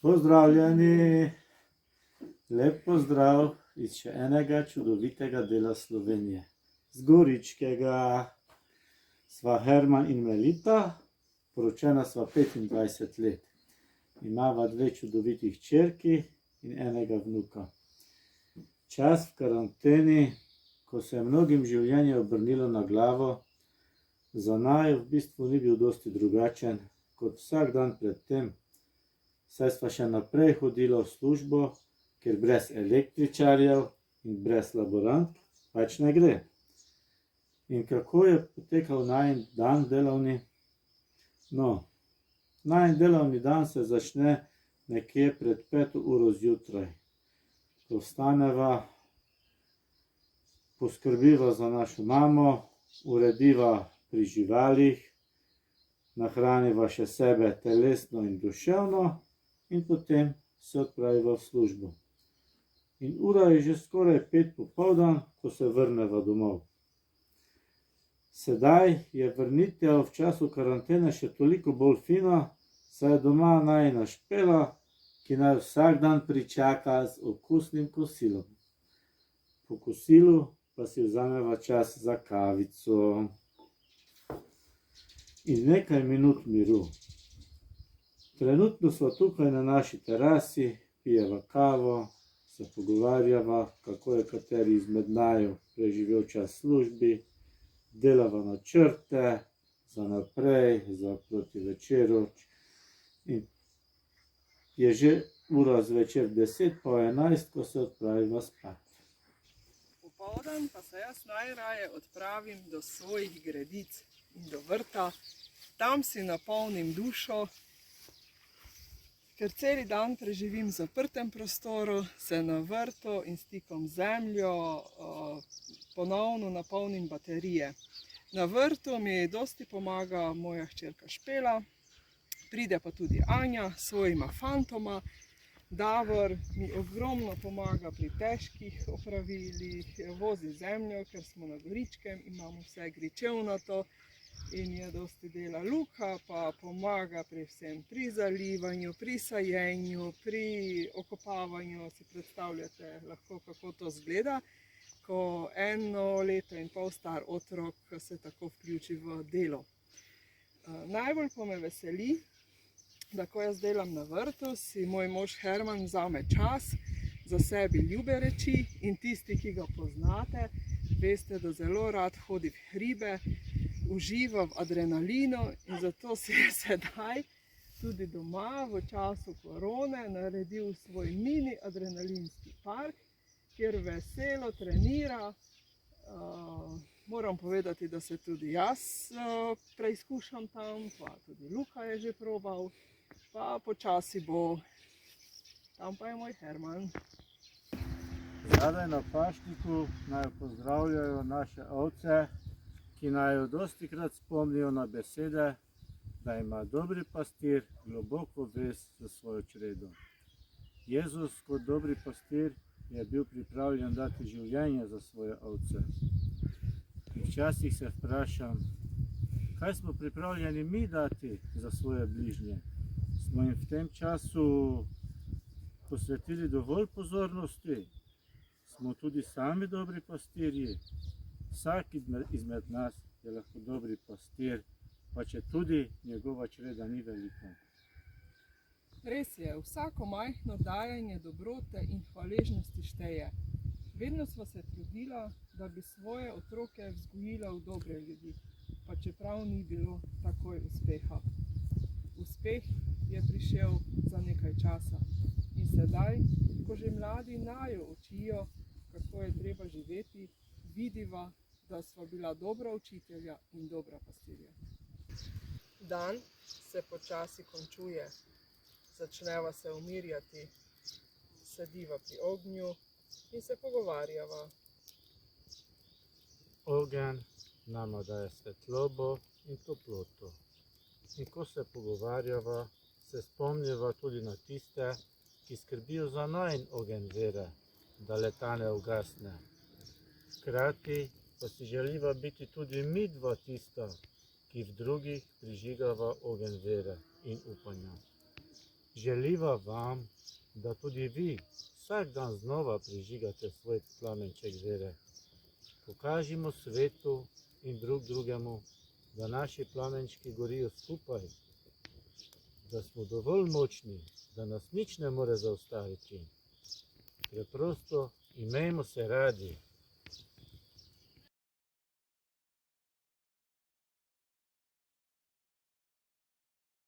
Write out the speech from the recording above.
Pozdravljeni, lep pozdrav iz še enega čudovitega dela Slovenije. Z Goričkega sva Herman in Melita, poročena sva 25 let. Imava 2 čudoviti hčerki in enega vnuka. Čas v karanteni, ko se je mnogim življenje obrnilo na glavo, za naju v bistvu ni bil dosti drugačen kot vsak dan pred tem, saj sva še naprej hodila v službo, ker brez električarjev in brez laborantk pač ne gre. In kako je potekal najin dan delovni? No, najin delovni dan se začne nekje pred 5 uro zjutraj. Ko vstaneva, poskrbiva za našo mamo, urediva pri živalih, nahraniva še sebe telesno in duševno in potem se odpraviva v službo. In ura je že skoraj 5 popoldan, ko se vrneva domov. Sedaj je vrnitev v času karantene še toliko bolj fina, saj je doma najina Špela, ki naj vsak dan pričaka z okusnim kosilom. Po kosilu pa si vzameva čas za kavico in nekaj minut miru. Trenutno sva tukaj na naši terasi, pijeva kavo, se pogovarjava, kako je kateri izmed naju preživel čas v službi, delava načrte za naprej, za proti večeru. In je že ura zvečer 10 po 11, ko se odpraviva spat. Popoldan pa se jaz najraje odpravim do svojih gredic in do vrta. Tam si napolnim dušo, ker celi dan preživim v zaprtem prostoru, se na vrtu in stikom z zemljo ponovno napolnim baterije. Na vrtu mi dosti pomaga moja hčerka Špela, pride pa tudi Anja s svojima fantoma. Davor mi ogromno pomaga pri težkih opravilih, vozi zemljo, ker smo na Goričkem, imamo vse gričevnato in je dosti dela. Luka pa pomaga pri vsem, pri zalivanju, pri sajenju, pri okopavanju. Si predstavljate lahko, kako to izgleda, ko 1 leto in pol star otrok se tako vključi v delo. Najbolj pa me veseli, da ko jaz delam na vrtu, si moj mož Herman vzame čas za sebi ljube reči in tisti, ki ga poznate, veste, da zelo rad hodi v hribe, uživa v adrenalinu in zato si je sedaj tudi doma v času korone naredil svoj mini adrenalinski park, kjer veselo trenira. Moram povedati, da se tudi jaz preizkušam tam, pa tudi Luka je že probal, pa počasi bo. Tam pa je moj Herman. Zadaj na pašniku naj pozdravljajo naše ovce, ki naj jo dostikrat spomnijo na besede, da ima dobri pastir globoko vez za svojo čredo. Jezus kot dobri pastir je bil pripravljen dati življenje za svoje ovce. In včasih se vprašam, kaj smo pripravljeni mi dati za svoje bližnje? Smo jim v tem času posvetili dovolj pozornosti? Smo tudi sami dobri pastirji? Vsak izmed nas je lahko dobri pastir, pa če tudi njegova čreda ni velika. Res je, vsako majhno dajanje dobrote in hvaležnosti šteje. Vedno sva se trudila, da bi svoje otroke vzgojila v dobre ljudi, pa čeprav ni bilo takoj uspeha. Uspeh je prišel za nekaj časa in sedaj, ko že mladi naju učijo, kako je treba živeti, vidiva, da sva bila dobra učitelja in dobra pastirja. Dan se počasi končuje, začneva se umirjati, sediva pri ognju in se pogovarjava. Ogenj nama daje svetlobo in toploto. In ko se pogovarjava, se spomniva tudi na tiste, ki skrbijo za najin ogenj vere, da le-ta ne ugasne. Hkrati pa si želiva biti tudi mi dva tista, ki v drugih prižigava ogenj vere in upanja. želiva vam, da tudi vi vsak dan znova prižigate svoj plamenček vere. Pokažimo svetu in drug drugemu, da naši plamenčki gorijo skupaj, da smo dovolj močni, da nas nič ne more zaustaviti. Preprosto imejmo se radi.